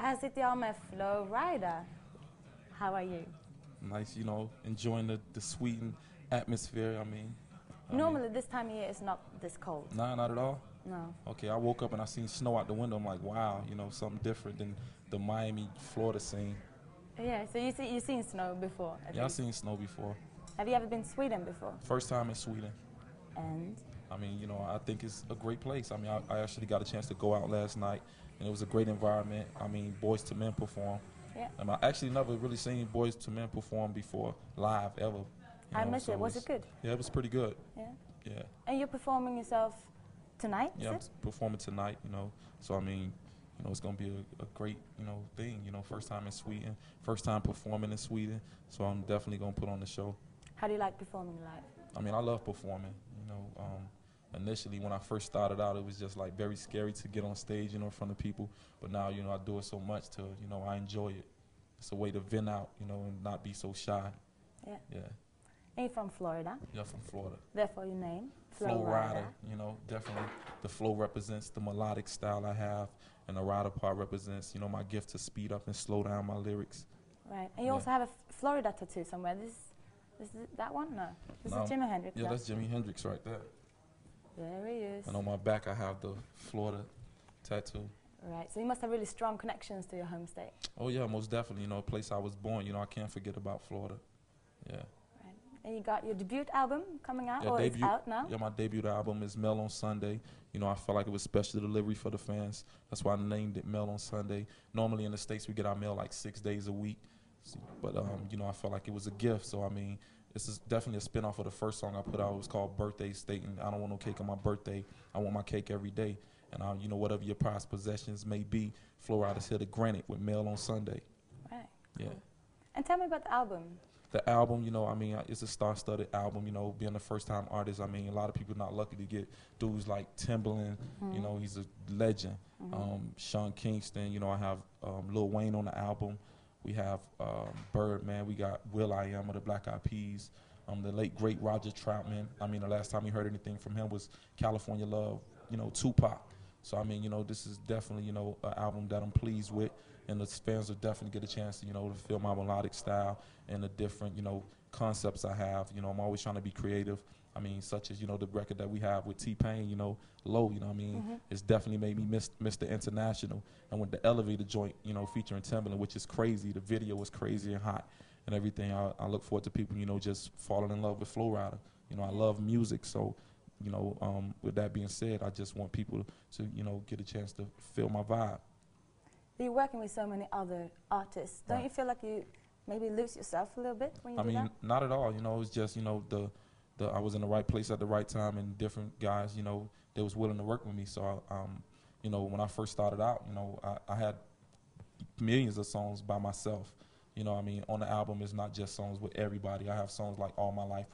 Här sitter jag med FLO RIDA. How are you? Nice, enjoying the Sweden atmosphere. Normally this time of year it's not this cold. Nah, not at all. No. Okay, I woke up and I seen snow out the window. I'm like, wow, something different than the Miami, Florida scene. Yeah, so you've seen snow before? Yeah, I've seen snow before. Have you ever been to Sweden before? First time in Sweden. And? I think it's a great place. I actually got a chance to go out last night, and it was a great environment. Boys to Men perform. Yeah. I actually never really seen Boys to Men perform before live ever. I missed it. Was it good? Yeah, it was pretty good. Yeah. Yeah. And you're performing yourself tonight? Yeah, I'm performing tonight. So it's gonna be a great thing. First time in Sweden, first time performing in Sweden. So I'm definitely gonna put on the show. How do you like performing live? I love performing. Initially when I first started out, it was just like very scary to get on stage, in front of people. But now, I do it so much to, I enjoy it. It's a way to vent out, and not be so shy. Yeah. Yeah. And you're from Florida? Yeah, from Florida. Therefore your name? FLO RIDA. Definitely the flow represents the melodic style I have, and the Rida part represents, my gift to speed up and slow down my lyrics. Right. And you also have a Florida tattoo somewhere. This is that one? No. This is Jimi Hendrix. Yeah, that's Jimi Hendrix right there. There he is. And on my back I have the Florida tattoo. Right, so you must have really strong connections to your home state. Oh yeah, most definitely. A place I was born. I can't forget about Florida. Yeah. Right. And you got your debut album coming out, yeah, or it's out now? Yeah, my debut album is Mail on Sunday. I felt like it was special delivery for the fans. That's why I named it Mail on Sunday. Normally in the States we get our mail like 6 days a week. But I felt like it was a gift. So this is definitely a spin-off of the first song I put out. It was called Birthday, stating I don't want no cake on my birthday. I want my cake every day. And whatever your prized possessions may be, FLO RIDA's here to grant it with Mail on Sunday. Right. Yeah. Cool. And tell me about the album. The album, it's a star-studded album. Being a first-time artist, a lot of people not lucky to get dudes like Timbaland. He's a legend. Sean Kingston. I have Lil Wayne on the album. We have Birdman. We got will.i.am of the Black Eyed Peas. The late great Roger Troutman. The last time you heard anything from him was California Love. Tupac. So this is definitely an album that I'm pleased with, and the fans will definitely get a chance to to feel my melodic style and the different concepts I have. I'm always trying to be creative. Such as the record that we have with T-Pain, Low. It's definitely made me Mr. International. And with the Elevator joint, featuring Timbaland, which is crazy. The video was crazy and hot and everything. I look forward to people just falling in love with FLO RIDA. I love music, so. With that being said, I just want people to, get a chance to feel my vibe. You're working with so many other artists. Don't you feel like you maybe lose yourself a little bit when you do that? Not at all. It's just, I was in the right place at the right time, and different guys, they was willing to work with me. So, when I first started out, I had millions of songs by myself. On the album, it's not just songs with everybody. I have songs like All My Life,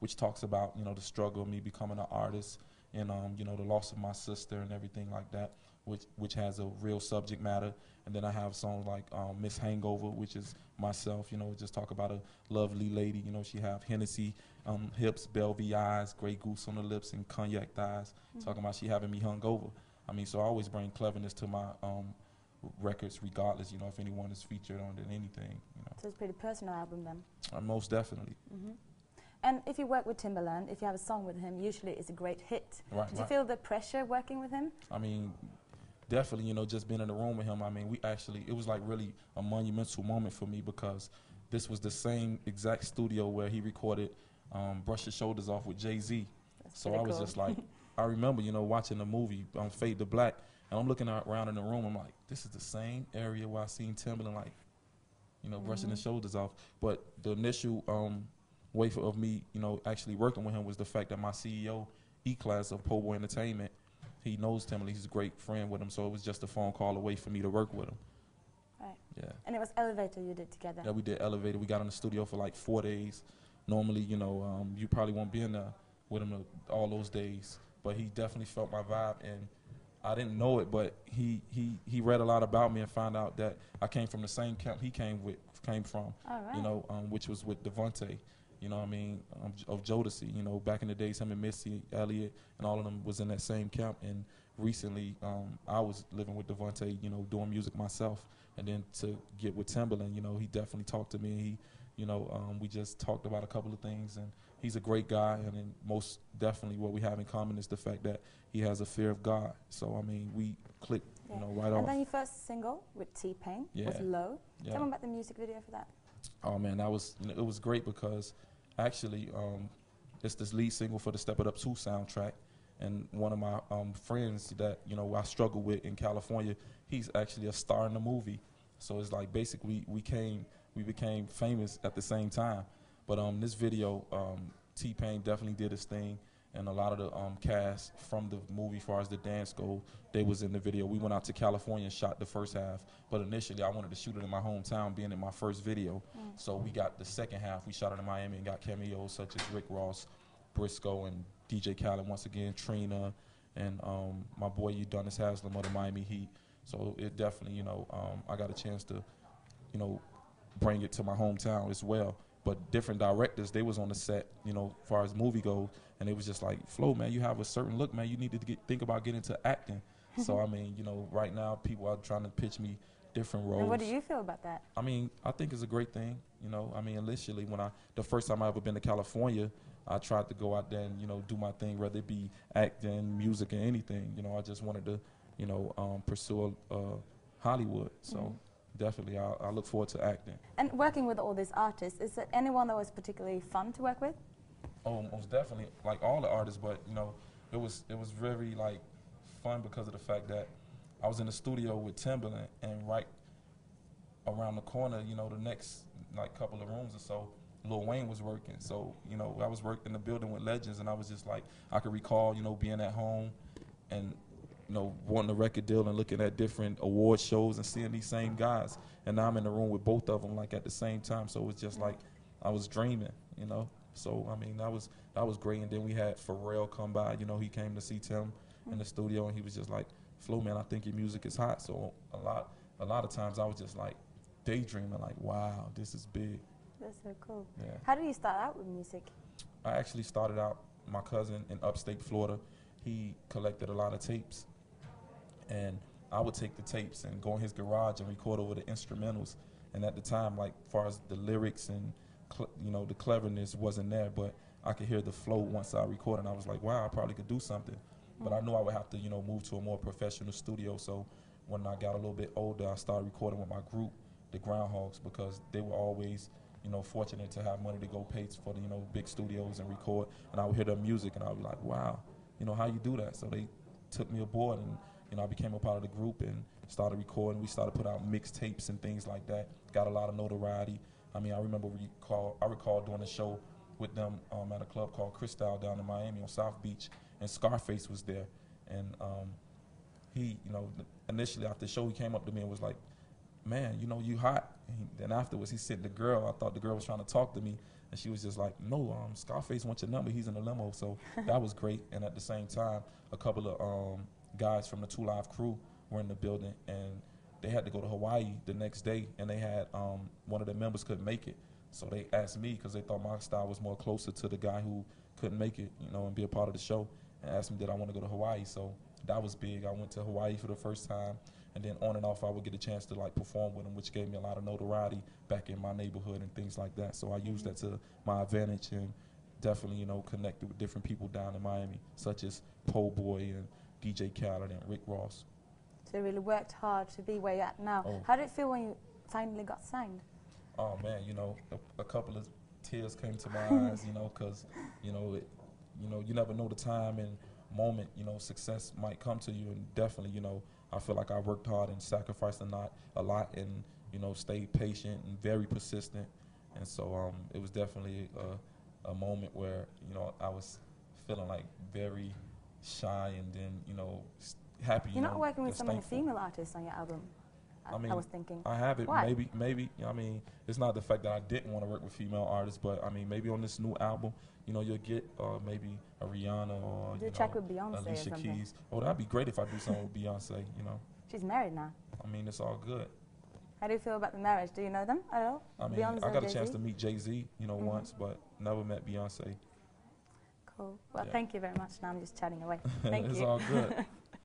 which talks about, the struggle of me becoming an artist, and, the loss of my sister and everything like that, which has a real subject matter. And then I have songs like Miss Hangover, which is myself, just talk about a lovely lady. She have Hennessy hips, Bellevue eyes, Grey Goose on the lips, and cognac thighs, talking about she having me hungover. So I always bring cleverness to my records, regardless, if anyone is featured on it, anything. So it's a pretty personal album then. Most definitely. And if you work with Timbaland, if you have a song with him, usually it's a great hit. Right. Did you feel the pressure working with him? Definitely. Just being in the room with him. It was like really a monumental moment for me, because this was the same exact studio where he recorded "Brush Your Shoulders Off" with Jay-Z. So I was just like, I remember, watching the movie Fade to Black. And I'm looking around in the room, I'm like, this is the same area where I seen Timbaland, like, brushing his shoulders off. But the initial way of me, actually working with him was the fact that my CEO, E-Class of Po' Boy Entertainment, he knows Timbaland, he's a great friend with him, so it was just a phone call away for me to work with him. Right. Yeah. And it was Elevator you did together? Yeah, we did Elevator. We got in the studio for like 4 days. Normally, you probably won't be in there with him all those days, but he definitely felt my vibe, and I didn't know it, but he read a lot about me and found out that I came from the same camp he came from. All right. Which was with Devontae, of Jodeci. Back in the days, him and Missy Elliott and all of them was in that same camp, and recently, I was living with Devontae, you know, doing music myself, and then to get with Timberland, you know, he definitely talked to me. He, you know, we just talked about a couple of things, and he's a great guy. And then most definitely, what we have in common is the fact that he has a fear of God. So I mean, we clicked, you know, right off. And then your first single with T-Pain was Low. Tell me about the music video for that. Oh man, that was, you know, it was great because actually, it's this lead single for the Step It Up 2 soundtrack. And one of my friends that, you know, I struggle with in California, he's actually a star in the movie. So it's like basically we became famous at the same time. But this video, T-Pain definitely did his thing, and a lot of the cast from the movie, as far as the dance go, they was in the video. We went out to California and shot the first half, but initially I wanted to shoot it in my hometown, being in my first video. So we got the second half. We shot it in Miami and got cameos such as Rick Ross, Briscoe, and DJ Khaled once again, Trina, and my boy Udonis Haslam of the Miami Heat. So it definitely, you know, I got a chance to, you know, bring it to my hometown as well. But different directors, they was on the set, you know, as far as movie goes, and it was just like, Flo, man, you have a certain look, man. You need to think about getting into acting. So, I mean, you know, right now people are trying to pitch me different roles. And what do you feel about that? I mean, I think it's a great thing, you know. I mean, initially, the first time I ever been to California, I tried to go out there and, you know, do my thing, whether it be acting, music, or anything. You know, I just wanted to, you know, pursue Hollywood. So definitely, I look forward to acting. And working with all these artists, is there anyone that was particularly fun to work with? Oh, most definitely, like all the artists, but you know, it was very like fun because of the fact that I was in the studio with Timberland, and right around the corner, you know, the next like couple of rooms or so, Lil Wayne was working. So, you know, I was working in the building with legends, and I was just like, I could recall, you know, being at home and, you know, wanting a record deal and looking at different award shows and seeing these same guys. And now I'm in the room with both of them, like, at the same time. So it was just like I was dreaming, you know. So, I mean, that was great. And then we had Pharrell come by. You know, he came to see Tim in the studio, and he was just like, Flo, man, I think your music is hot. So a lot of times I was just, like, daydreaming, like, wow, this is big. That's so cool. Yeah. How did you start out with music? I actually started out, my cousin in upstate Florida, he collected a lot of tapes. And I would take the tapes and go in his garage and record over the instrumentals. And at the time, like, as far as the lyrics and, you know, the cleverness wasn't there, but I could hear the flow once I recorded. And I was like, wow, I probably could do something. But I knew I would have to, you know, move to a more professional studio. So when I got a little bit older, I started recording with my group, the Groundhogs, because they were always, you know, fortunate to have money to go pay for the, you know, big studios and record. And I would hear their music, and I would be like, wow, you know, how you do that? So they took me aboard, and, you know, I became a part of the group and started recording. We started to put out mixtapes and things like that. Got a lot of notoriety. I mean, I remember I recall doing a show with them at a club called Cristal down in Miami on South Beach, and Scarface was there. And he, you know, initially after the show, he came up to me and was like, man, you know, you hot. And then afterwards, he sent the girl. I thought the girl was trying to talk to me, and she was just like, no, Scarface wants your number. He's in the limo. So that was great. And at the same time, a couple of guys from the 2 Live crew were in the building, and they had to go to Hawaii the next day, and they had one of their members couldn't make it. So they asked me, because they thought my style was more closer to the guy who couldn't make it, you know, and be a part of the show, and asked me did I want to go to Hawaii. So that was big. I went to Hawaii for the first time, and then on and off I would get a chance to like perform with them, which gave me a lot of notoriety back in my neighborhood and things like that. So I used that to my advantage, and definitely, you know, connected with different people down in Miami, such as Po Boy and DJ Khaled and Rick Ross. So you really worked hard to be where you're at now. Oh. How did it feel when you finally got signed? Oh man, you know, a couple of tears came to my eyes, you know, because, you know, you never know the time and moment, you know, success might come to you. And definitely, you know, I feel like I worked hard and sacrificed a lot and, you know, stayed patient and very persistent. And so it was definitely a moment where, you know, I was feeling like very shy and then, you know, happy. You're not working with so many thankful. female artists on your album. I mean, I was thinking. I have it. Why? Maybe. I mean, it's not the fact that I didn't want to work with female artists, but I mean, maybe on this new album, you know, you'll get maybe a Rihanna or Do a track with Beyonce Alicia or something. Keys. Oh, that'd be great if I do something with Beyonce. You know. She's married now. I mean, it's all good. How do you feel about the marriage? Do you know them at all? I mean, Beyonce I got a and chance Jay-Z? to meet Jay-Z, you know, once, but never met Beyonce. Cool. Well, Yeah. thank you very much. Now I'm just chatting away. Thank It's you. all good.